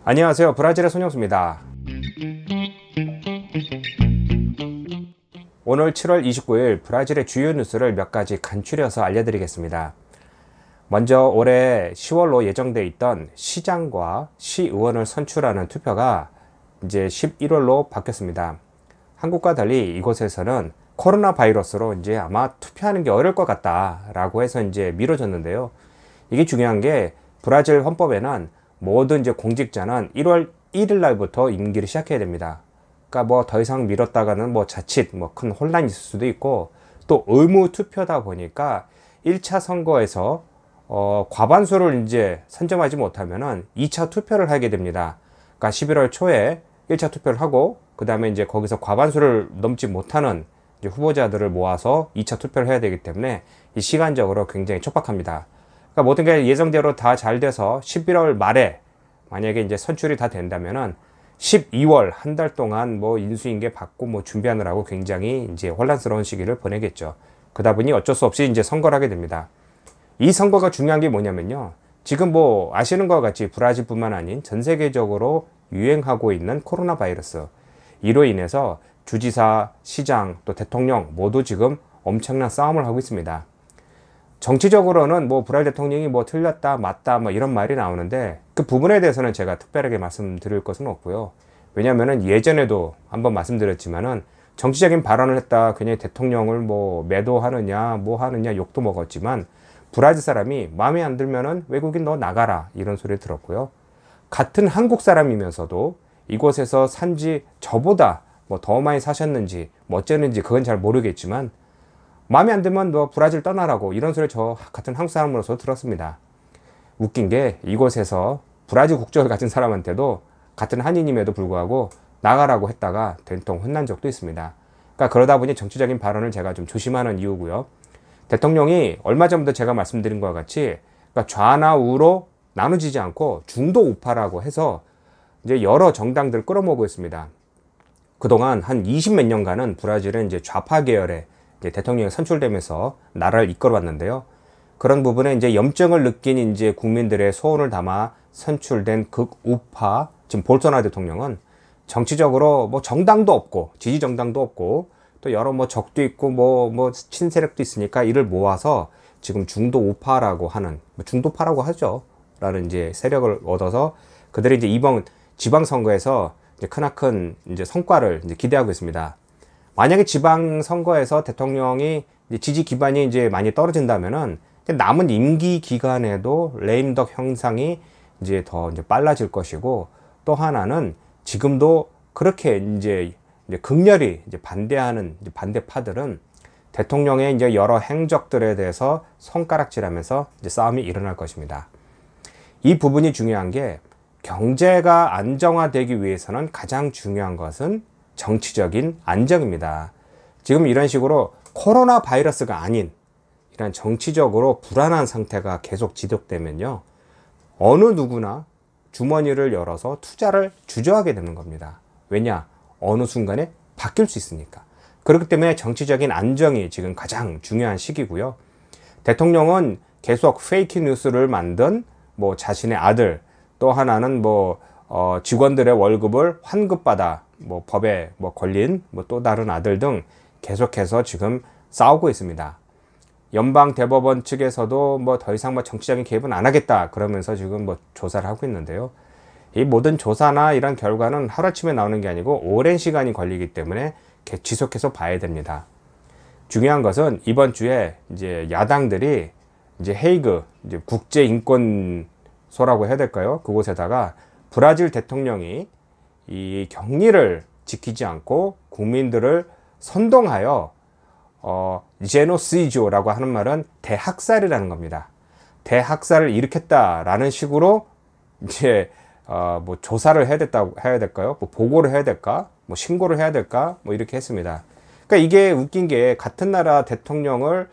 안녕하세요. 브라질의 손영수입니다. 오늘 7월 29일 브라질의 주요 뉴스를 몇 가지 간추려서 알려드리겠습니다. 먼저 올해 10월로 예정돼 있던 시장과 시의원을 선출하는 투표가 이제 11월로 바뀌었습니다. 한국과 달리 이곳에서는 코로나 바이러스로 이제 아마 투표하는 게 어려울 것 같다라고 해서 이제 미뤄졌는데요. 이게 중요한 게 브라질 헌법에는 모든 이제 공직자는 1월 1일 날부터 임기를 시작해야 됩니다. 그러니까 뭐 더 이상 미뤘다가는 뭐 자칫 뭐 큰 혼란이 있을 수도 있고, 또 의무 투표다 보니까 1차 선거에서 과반수를 이제 선점하지 못하면은 2차 투표를 하게 됩니다. 그러니까 11월 초에 1차 투표를 하고, 그 다음에 이제 거기서 과반수를 넘지 못하는 이제 후보자들을 모아서 2차 투표를 해야 되기 때문에 이 시간적으로 굉장히 촉박합니다. 그러니까 모든 게 예정대로 다 잘 돼서 11월 말에 만약에 이제 선출이 다 된다면은 12월 한 달 동안 뭐 인수인계 받고 뭐 준비하느라고 굉장히 이제 혼란스러운 시기를 보내겠죠. 그러다 보니 어쩔 수 없이 이제 선거를 하게 됩니다. 이 선거가 중요한 게 뭐냐면요. 지금 뭐 아시는 것과 같이 브라질뿐만 아닌 전 세계적으로 유행하고 있는 코로나 바이러스, 이로 인해서 주지사, 시장, 또 대통령 모두 지금 엄청난 싸움을 하고 있습니다. 정치적으로는 뭐 브라질 대통령이 뭐 틀렸다 맞다 뭐 이런 말이 나오는데, 그 부분에 대해서는 제가 특별하게 말씀드릴 것은 없고요. 왜냐면은 예전에도 한번 말씀드렸지만은 정치적인 발언을 했다 그냥 대통령을 뭐 매도하느냐 뭐 하느냐 욕도 먹었지만, 브라질 사람이 마음에 안 들면은 외국인 너 나가라 이런 소리 들었고요. 같은 한국 사람이면서도 이곳에서 산지 저보다 뭐 더 많이 사셨는지 뭐 어쨌는지 그건 잘 모르겠지만, 마음에 안 들면 너 브라질 떠나라고 이런 소리 저 같은 한국 사람으로서 들었습니다. 웃긴 게 이곳에서 브라질 국적을 가진 사람한테도 같은 한인임에도 불구하고 나가라고 했다가 된통 혼난 적도 있습니다. 그러니까 그러다 보니 정치적인 발언을 제가 좀 조심하는 이유고요. 대통령이 얼마 전부터 제가 말씀드린 것과 같이 그러니까 좌나 우로 나누지지 않고 중도 우파라고 해서 이제 여러 정당들을 끌어모으고 있습니다. 그동안 한 20 몇 년간은 브라질은 이제 좌파 계열의 대통령이 선출되면서 나라를 이끌어왔는데요. 그런 부분에 이제 염증을 느낀 이제 국민들의 소원을 담아 선출된 극우파 지금 볼소나로 대통령은 정치적으로 뭐 정당도 없고 지지 정당도 없고 또 여러 뭐 적도 있고 뭐 친세력도 있으니까 이를 모아서 지금 중도 우파라고 하는 중도파라고 하죠. 라는 이제 세력을 얻어서 그들이 이제 이번 지방선거에서 이제 크나큰 이제 성과를 이제 기대하고 있습니다. 만약에 지방선거에서 대통령이 이제 지지 기반이 이제 많이 떨어진다면은 남은 임기 기간에도 레임덕 형상이 이제 더 이제 빨라질 것이고, 또 하나는 지금도 그렇게 이제 극렬히 이제 반대하는 이제 반대파들은 대통령의 이제 여러 행적들에 대해서 손가락질하면서 이제 싸움이 일어날 것입니다. 이 부분이 중요한 게, 경제가 안정화되기 위해서는 가장 중요한 것은 정치적인 안정입니다. 지금 이런 식으로 코로나 바이러스가 아닌 이런 정치적으로 불안한 상태가 계속 지속되면요, 어느 누구나 주머니를 열어서 투자를 주저하게 되는 겁니다. 왜냐? 어느 순간에 바뀔 수 있으니까. 그렇기 때문에 정치적인 안정이 지금 가장 중요한 시기고요. 대통령은 계속 페이크 뉴스를 만든 뭐 자신의 아들, 또 하나는 뭐 직원들의 월급을 환급받아 뭐 법에 뭐 걸린 뭐 또 다른 아들 등 계속해서 지금 싸우고 있습니다. 연방 대법원 측에서도 뭐 더 이상 뭐 정치적인 개입은 안 하겠다 그러면서 지금 뭐 조사를 하고 있는데요. 이 모든 조사나 이런 결과는 하루아침에 나오는 게 아니고 오랜 시간이 걸리기 때문에 지속해서 봐야 됩니다. 중요한 것은 이번 주에 이제 야당들이 이제 헤이그 이제 국제인권소라고 해야 될까요? 그곳에다가 브라질 대통령이 이 격리를 지키지 않고 국민들을 선동하여 제노시조라고 하는 말은 대학살이라는 겁니다. 대학살을 일으켰다라는 식으로 이제 뭐 조사를 해야 될까요? 뭐 보고를 해야 될까? 뭐 신고를 해야 될까? 뭐 이렇게 했습니다. 그러니까 이게 웃긴 게, 같은 나라 대통령을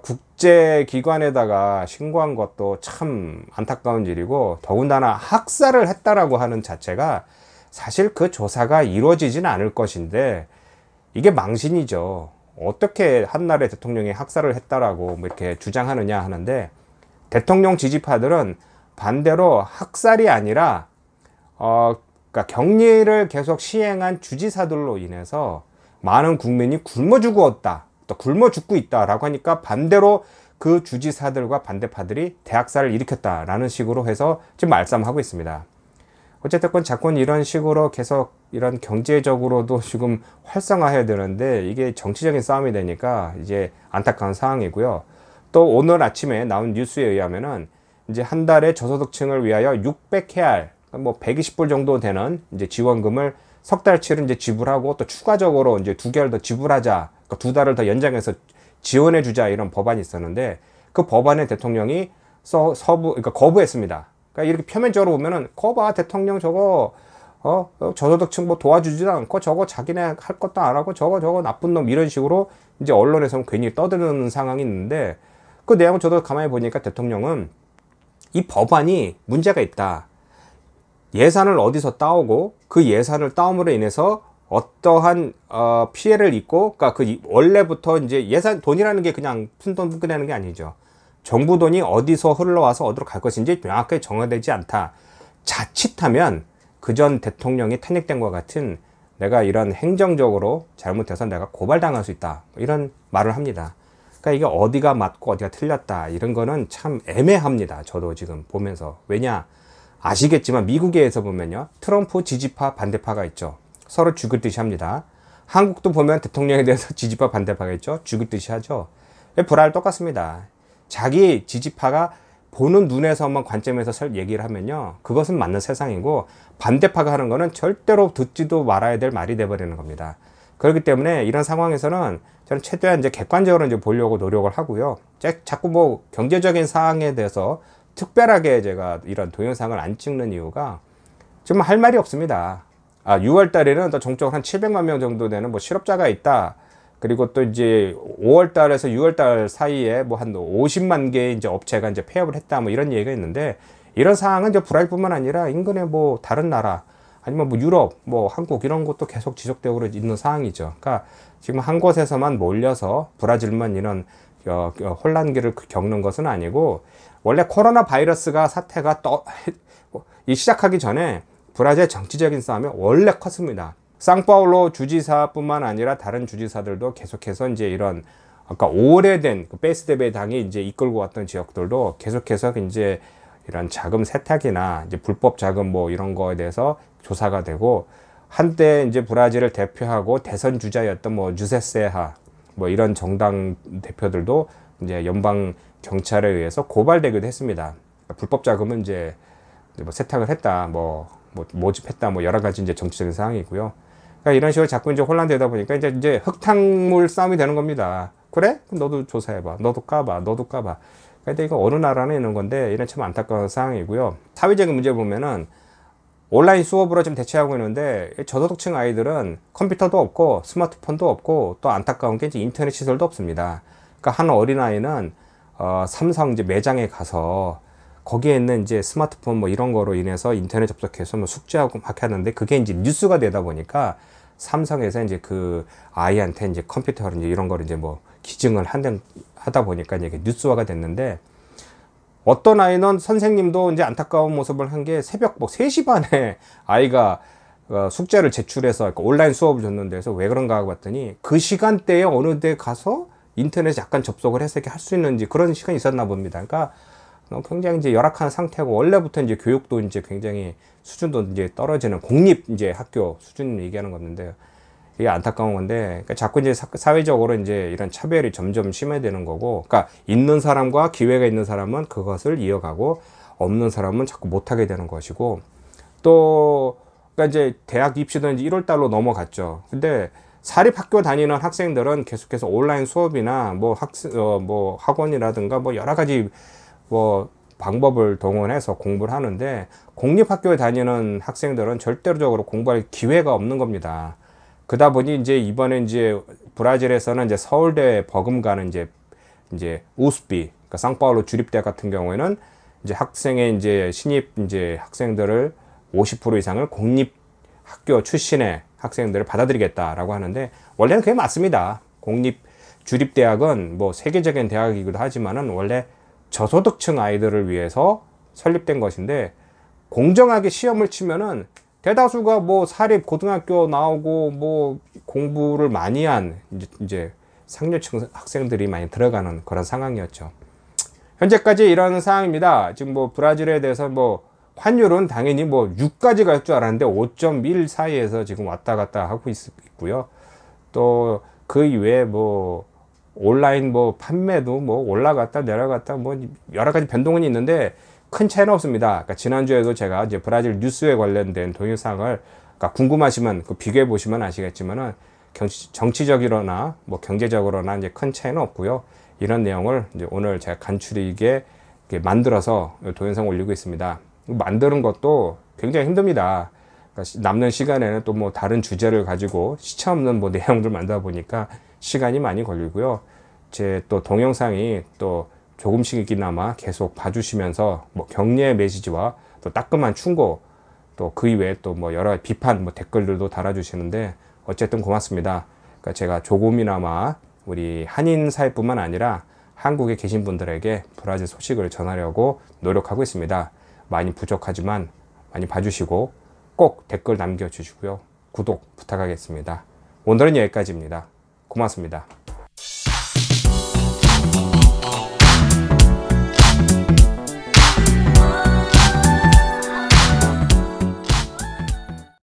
국제기관에다가 신고한 것도 참 안타까운 일이고, 더군다나 학살을 했다라고 하는 자체가 사실 그 조사가 이루어지지는 않을 것인데, 이게 망신이죠. 어떻게 한 나라의 대통령이 학살을 했다라고 뭐 이렇게 주장하느냐 하는데, 대통령 지지파들은 반대로 학살이 아니라 그러니까 격리를 계속 시행한 주지사들로 인해서 많은 국민이 굶어 죽었다, 또 굶어 죽고 있다라고 하니까 반대로 그 주지사들과 반대파들이 대학살을 일으켰다라는 식으로 해서 지금 말싸움하고 있습니다. 어쨌든 자꾸 이런 식으로 계속 이런 경제적으로도 지금 활성화해야 되는데 이게 정치적인 싸움이 되니까 이제 안타까운 상황이고요. 또 오늘 아침에 나온 뉴스에 의하면은 이제 한 달에 저소득층을 위하여 600케알, 뭐 120불 정도 되는 이제 지원금을 석 달치를 이제 지불하고 또 추가적으로 이제 2개월 더 지불하자, 그러니까 2달을 더 연장해서 지원해 주자, 이런 법안이 있었는데 그 법안에 대통령이 그러니까 거부했습니다. 그러니까 이렇게 표면적으로 보면은 거봐, 대통령 저거 저소득층 뭐 도와주지도 않고 저거 자기네 할 것도 안 하고 저거 나쁜 놈, 이런 식으로 이제 언론에서는 괜히 떠드는 상황이 있는데, 그 내용을 저도 가만히 보니까 대통령은 이 법안이 문제가 있다, 예산을 어디서 따오고 그 예산을 따옴으로 인해서 어떠한 피해를 입고, 그러니까 그 원래부터 이제 예산, 돈이라는 게 그냥 푼돈 끊내는 게 아니죠. 정부 돈이 어디서 흘러와서 어디로 갈 것인지 명확하게 정해되지 않다. 자칫하면 그전 대통령이 탄핵된 것 같은, 내가 이런 행정적으로 잘못해서 내가 고발당할 수 있다, 이런 말을 합니다. 그러니까 이게 어디가 맞고 어디가 틀렸다, 이런 거는 참 애매합니다. 저도 지금 보면서. 왜냐, 아시겠지만 미국에서 보면요, 트럼프 지지파 반대파가 있죠. 서로 죽을 듯이 합니다. 한국도 보면 대통령에 대해서 지지파 반대파가 있죠. 죽을 듯이 하죠. 불알 똑같습니다. 자기 지지파가 보는 눈에서만 관점에서 얘기를 하면요, 그것은 맞는 세상이고, 반대파가 하는 거는 절대로 듣지도 말아야 될 말이 돼버리는 겁니다. 그렇기 때문에 이런 상황에서는 저는 최대한 이제 객관적으로 이제 보려고 노력을 하고요. 자꾸 뭐 경제적인 사항에 대해서 특별하게 제가 이런 동영상을 안 찍는 이유가 지금 할 말이 없습니다. 6월 달에는 또 전국적으로 한 700만 명 정도 되는 뭐 실업자가 있다. 그리고 또 이제 5월 달에서 6월 달 사이에 뭐 한 50만 개의 이제 업체가 이제 폐업을 했다, 뭐 이런 얘기가 있는데, 이런 상황은 이제 브라질뿐만 아니라 인근의 뭐 다른 나라, 아니면 뭐 유럽, 뭐 한국, 이런 것도 계속 지속적으로 있는 상황이죠. 그러니까 지금 한 곳에서만 몰려서 브라질만 이런 혼란기를 겪는 것은 아니고, 원래 코로나 바이러스가 사태가 시작하기 전에 브라질의 정치적인 싸움이 원래 컸습니다. 상파울로 주지사뿐만 아니라 다른 주지사들도 계속해서 이제 이런 아까 오래된 그 페스데베 당이 이제 이끌고 왔던 지역들도 계속해서 이제 이런 자금 세탁이나 이제 불법 자금 뭐 이런 거에 대해서 조사가 되고, 한때 이제 브라질을 대표하고 대선 주자였던 뭐 주세세하 뭐 이런 정당 대표들도 이제 연방 경찰에 의해서 고발되기도 했습니다. 불법 자금은 이제 뭐 세탁을 했다, 뭐 모집했다, 뭐 여러 가지 이제 정치적인 상황이고요. 그러니까 이런 식으로 자꾸 이제 혼란되다 보니까 이제 흙탕물 싸움이 되는 겁니다. 그래? 그럼 너도 조사해봐, 너도 까봐. 근데 이거 어느 나라는 있는 건데, 이런 참 안타까운 상황이고요. 사회적인 문제 보면은 온라인 수업으로 지금 대체하고 있는데, 저소득층 아이들은 컴퓨터도 없고 스마트폰도 없고, 또 안타까운 게 이제 인터넷 시설도 없습니다. 그러니까 한 어린아이는 삼성 이제 매장에 가서 거기에 있는 이제 스마트폰 뭐 이런 거로 인해서 인터넷 접속해서 뭐 숙제하고 막 하는데, 그게 이제 뉴스가 되다 보니까 삼성에서 이제 그 아이한테 이제 컴퓨터를 이제 이런 거를 이제 뭐 기증을 하다 보니까 이제 뉴스화가 됐는데, 어떤 아이는 선생님도 이제 안타까운 모습을 한 게, 새벽 뭐 3시 반에 아이가 숙제를 제출해서 온라인 수업을 줬는데, 그래서 왜 그런가 하고 봤더니 그 시간대에 어느 데 가서 인터넷에 약간 접속을 해서 이렇게 할 수 있는지 그런 시간이 있었나 봅니다. 그러니까 굉장히 이제 열악한 상태고, 원래부터 이제 교육도 이제 굉장히 수준도 이제 떨어지는 공립 이제 학교 수준을 얘기하는 건데, 이게 안타까운 건데, 그러니까 자꾸 이제 사회적으로 이제 이런 차별이 점점 심해지는 거고, 그러니까 있는 사람과 기회가 있는 사람은 그것을 이어가고, 없는 사람은 자꾸 못하게 되는 것이고, 또 그러니까 이제 대학 입시도 이제 1월 달로 넘어갔죠. 근데 사립학교 다니는 학생들은 계속해서 온라인 수업이나 뭐 학원이라든가 뭐 여러 가지 뭐 방법을 동원해서 공부를 하는데, 공립학교에 다니는 학생들은 절대적으로 공부할 기회가 없는 겁니다. 그러다 보니 이제 이번에 이제 브라질에서는 이제 서울대 버금가는 이제 우스비, 그러니까 상파울로 주립대 같은 경우에는 이제 학생의 이제 신입 이제 학생들을 50% 이상을 공립학교 출신의 학생들을 받아들이겠다라고 하는데, 원래는 그게 맞습니다. 공립 주립대학은 뭐 세계적인 대학이기도 하지만은 원래 저소득층 아이들을 위해서 설립된 것인데, 공정하게 시험을 치면은 대다수가 뭐 사립 고등학교 나오고 뭐 공부를 많이 한 이제 상류층 학생들이 많이 들어가는 그런 상황이었죠. 현재까지 이런 상황입니다. 지금 뭐 브라질에 대해서 뭐 환율은 당연히 뭐 6까지 갈 줄 알았는데 5.1 사이에서 지금 왔다 갔다 하고 있고요. 또 그 이외에 뭐 온라인 뭐 판매도 뭐 올라갔다 내려갔다 뭐 여러 가지 변동은 있는데 큰 차이는 없습니다. 그러니까 지난주에도 제가 이제 브라질 뉴스에 관련된 동영상을 그러니까 궁금하시면 그 비교해 보시면 아시겠지만은 정치적으로나 뭐 경제적으로나 이제 큰 차이는 없고요. 이런 내용을 이제 오늘 제가 간추리게 만들어서 동영상 올리고 있습니다. 만드는 것도 굉장히 힘듭니다. 그러니까 남는 시간에는 또 뭐 다른 주제를 가지고 시차 없는 뭐 내용들 만들다 보니까 시간이 많이 걸리고요. 제 또 동영상이 또 조금씩이나마 계속 봐주시면서 뭐 격려의 메시지와 또 따끔한 충고 또 그 이외에 또 뭐 여러 가지 비판 뭐 댓글들도 달아주시는데 어쨌든 고맙습니다. 그러니까 제가 조금이나마 우리 한인 사회뿐만 아니라 한국에 계신 분들에게 브라질 소식을 전하려고 노력하고 있습니다. 많이 부족하지만 많이 봐주시고 꼭 댓글 남겨주시고요. 구독 부탁하겠습니다. 오늘은 여기까지입니다. 고맙습니다.